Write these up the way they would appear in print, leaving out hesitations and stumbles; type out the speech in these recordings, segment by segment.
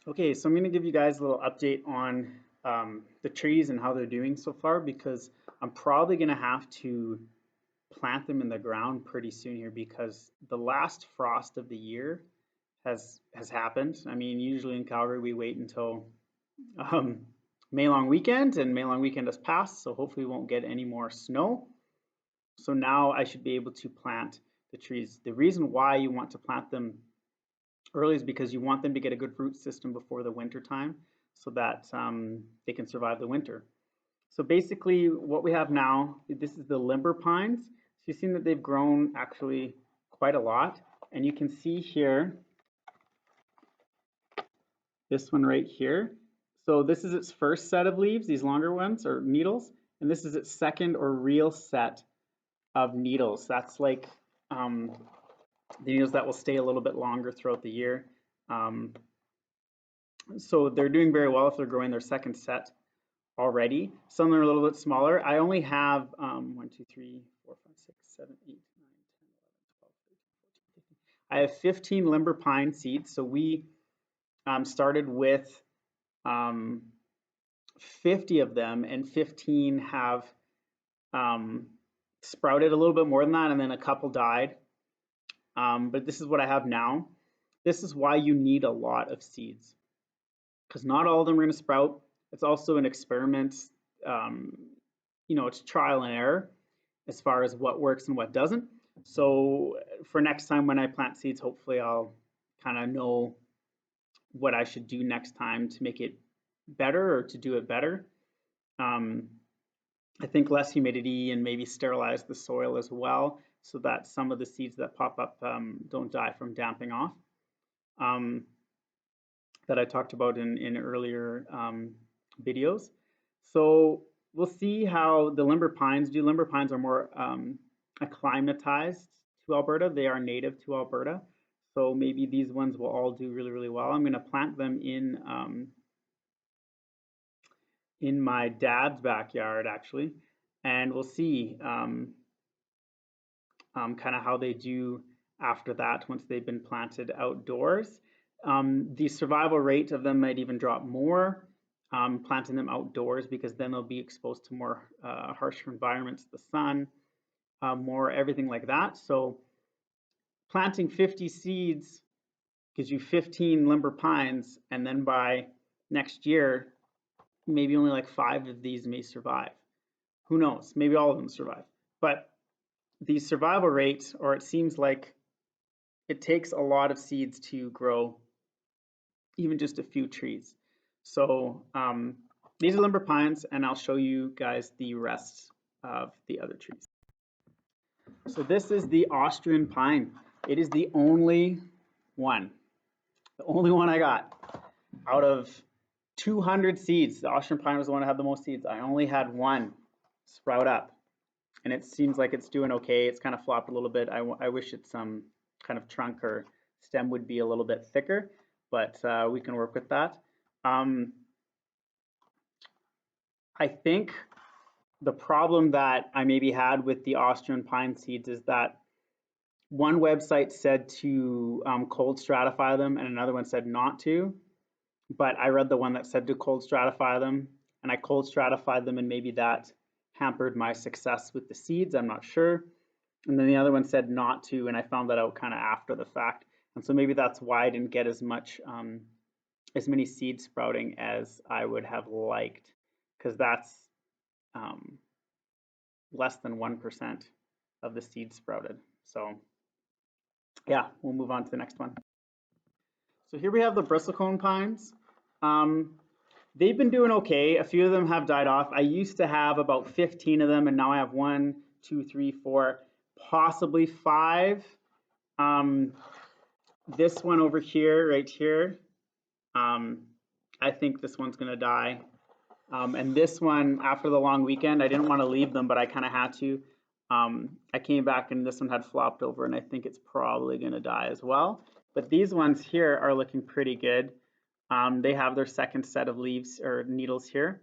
Okay, so I'm going to give you guys a little update on the trees and how they're doing so far because I'm probably going to have to plant them in the ground pretty soon here because the last frost of the year has happened. I mean, usually in Calgary we wait until um, May long weekend, and May long weekend has passed, so hopefully we won't get any more snow. So now I should be able to plant the trees. The reason why you want to plant them early is because you want them to get a good root system before the winter time so that they can survive the winter. So basically what we have now, this is the limber pines. So you've seen that they've grown actually quite a lot. And you can see here, this one right here. So this is its first set of leaves, these longer ones or needles. And this is its second or real set of needles. That's like the needles that will stay a little bit longer throughout the year. Um, so they're doing very well if they're growing their second set already. Some are a little bit smaller. I only have 1, 2, 3, 4, 5, 6, 7, 8, 9, 10, 11, 12, 13, 14, 15. I have 15 limber pine seeds. So we started with um, 50 of them, and 15 have sprouted a little bit more than that, and then a couple died. But this is what I have now. This is why you need a lot of seeds because not all of them are going to sprout. It's also an experiment. Um, it's trial and error as far as what works and what doesn't. So for next time when I plant seeds, hopefully I'll kind of know what I should do next time to make it better or to do it better. Um, I think less humidity and maybe sterilize the soil as well so that some of the seeds that pop up don't die from damping off. That I talked about in earlier videos. So we'll see how the limber pines do. Limber pines are more acclimatized to Alberta. They are native to Alberta. So maybe these ones will all do really, really well. I'm going to plant them in my dad's backyard actually, and we'll see kind of how they do after that once they've been planted outdoors. The survival rate of them might even drop more planting them outdoors because then they'll be exposed to more harsher environments, the sun, more everything like that. So planting 50 seeds gives you 15 limber pines, and then by next year, maybe only like 5 of these may survive. Who knows? Maybe all of them survive. But the survival rate, or it seems like it takes a lot of seeds to grow even just a few trees. So these are limber pines, and I'll show you guys the rest of the other trees. So this is the Austrian pine. It is the only one I got out of 200 seeds. The Austrian pine was the one that had the most seeds. I only had one sprout up, and it seems like it's doing okay. It's kind of flopped a little bit. I wish its kind of trunk or stem would be a little bit thicker, but we can work with that. I think the problem that I maybe had with the Austrian pine seeds is that one website said to cold stratify them and another one said not to, but I read the one that said to cold stratify them, and I cold stratified them, and maybe that hampered my success with the seeds. I'm not sure. And then the other one said not to, and I found that out kind of after the fact. And so maybe that's why I didn't get as many seeds sprouting as I would have liked, because that's less than 1% of the seeds sprouted. So yeah, we'll move on to the next one. So here we have the bristlecone pines. They've been doing okay. A few of them have died off. I used to have about 15 of them, and now I have 1, 2, 3, 4, possibly 5. This one over here, right here, I think this one's gonna die. And this one, after the long weekend, I didn't want to leave them, but I kind of had to. I came back and this one had flopped over, and I think it's probably going to die as well. But these ones here are looking pretty good. They have their second set of leaves or needles here.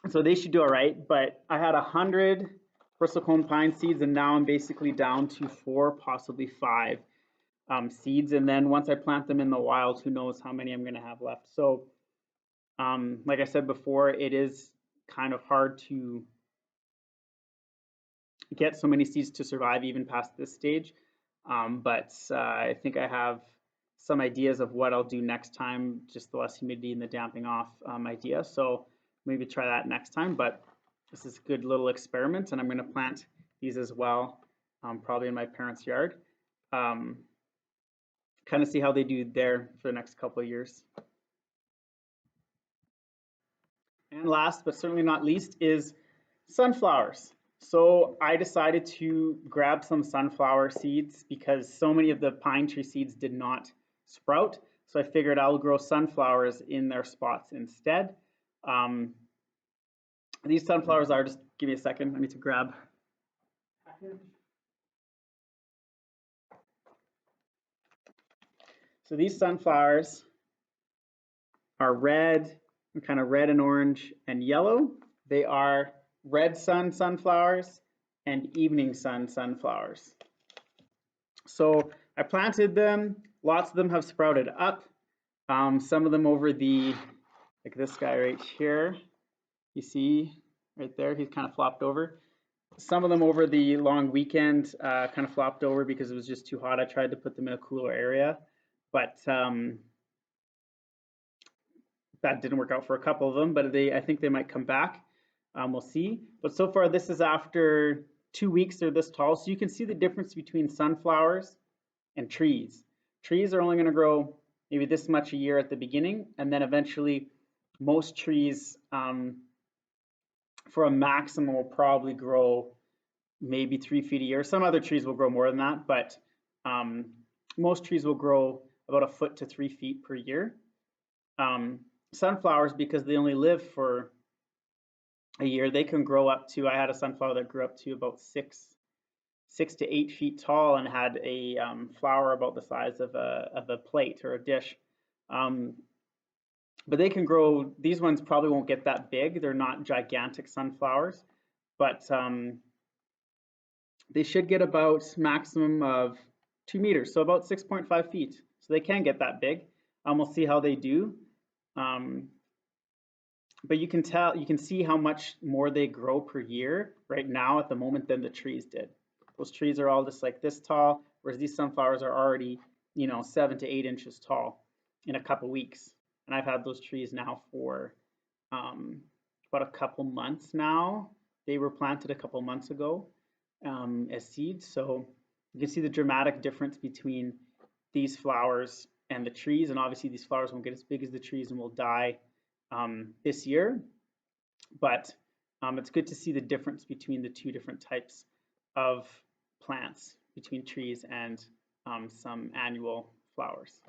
So they should do all right. But I had 100 bristlecone pine seeds, and now I'm basically down to 4, possibly 5. seeds. And then once I plant them in the wild, who knows how many I'm going to have left. So like I said before, it is kind of hard to get so many seeds to survive even past this stage. But I think I have some ideas of what I'll do next time, just the less humidity and the damping off idea. So maybe try that next time. But this is a good little experiment, and I'm going to plant these as well, probably in my parents' yard. Kind of see how they do there for the next couple of years. And last but certainly not least is sunflowers. So I decided to grab some sunflower seeds because so many of the pine tree seeds did not sprout. So I figured I'll grow sunflowers in their spots instead. These sunflowers are, just give me a second, I need to grab. So these sunflowers are red, kind of red and orange and yellow. They are red sun sunflowers and evening sun sunflowers. So I planted them, lots of them have sprouted up. Some of them over the, like this guy right here, you see right there, he's kind of flopped over. Some of them over the long weekend kind of flopped over because it was just too hot. I tried to put them in a cooler area, but that didn't work out for a couple of them, but I think they might come back. We'll see. But so far, this is after 2 weeks they're this tall. So you can see the difference between sunflowers and trees. Trees are only going to grow maybe this much a year at the beginning, and then eventually most trees for a maximum will probably grow maybe 3 feet a year. Some other trees will grow more than that, but most trees will grow about 1 foot to 3 feet per year. Sunflowers, because they only live for a year, they can grow up to, I had a sunflower that grew up to about 6 to 8 feet tall and had a flower about the size of a plate or a dish. But they can grow, these ones probably won't get that big. They're not gigantic sunflowers, but they should get about maximum of 2 meters, so about 6.5 feet. So they can get that big. We'll see how they do. But you can see how much more they grow per year right now at the moment than the trees did. Those trees are all just like this tall, whereas these sunflowers are already, 7 to 8 inches tall in a couple weeks. And I've had those trees now for about a couple months now. They were planted a couple months ago as seeds. So you can see the dramatic difference between these flowers and the trees. And obviously these flowers won't get as big as the trees and will die this year. But it's good to see the difference between the two different types of plants, between trees and some annual flowers.